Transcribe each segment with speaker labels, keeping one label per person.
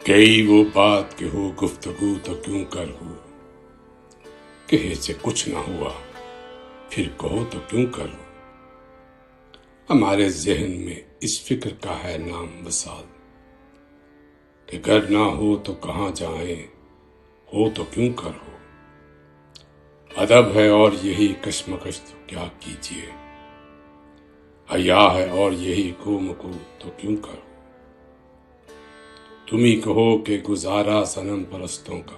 Speaker 1: کئی وہ بات کہ ہو گفتگو تو کیوں کر ہو، کہے سے کچھ نہ ہوا پھر کہو تو کیوں کر ہو۔ ہمارے ذہن میں اس فکر کا ہے نام وصال، کہ گر نہ ہو تو کہاں جائیں، ہو تو کیوں کر ہو۔ ادب ہے اور یہی کشمکش تو کیا کیجیے، حیا ہے اور یہی کو مکو تو کیوں کر ہو۔ تم ہی کہو کہ گزارا صنم پرستوں کا،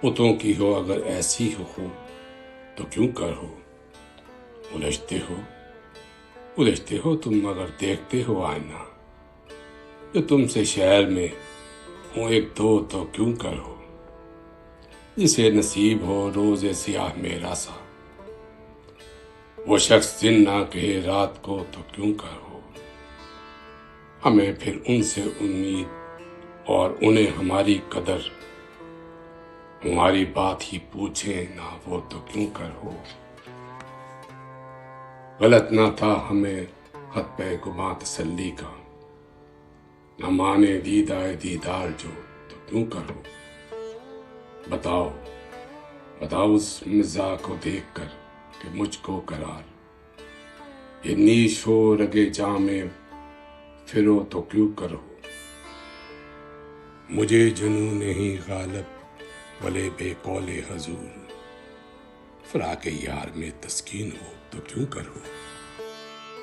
Speaker 1: بتوں کی ہو اگر ایسی ہو خوب تو کیوں کر ہو۔ الجھتے ہو تم اگر دیکھتے ہو آئینہ، جو تم سے شہر میں ہوں ایک دو تو کیوں کر ہو۔ جسے نصیب ہو روز سیاہ میرا سا، وہ شخص دن نہ کہے رات کو تو کیوں کر ہو۔ ہمیں پھر ان سے امید اور انہیں ہماری قدر، ہماری بات ہی پوچھیں نہ وہ تو کیوں کر ہو۔ غلط نہ تھا ہمیں خط پہ گماں تسلی کا، نہ مانے دیدہ دیدار جو تو کیوں کر ہو۔ بتاؤ اس مزاح کو دیکھ کر کہ مجھ کو قرار، یہ نیش ہو رگے جام پھرو تو کیوں کر ہو۔ مجھے جنوں نہیں غالب ولے بے قول حضور، فراق یار میں تسکین ہو تو کیوں کر ہو۔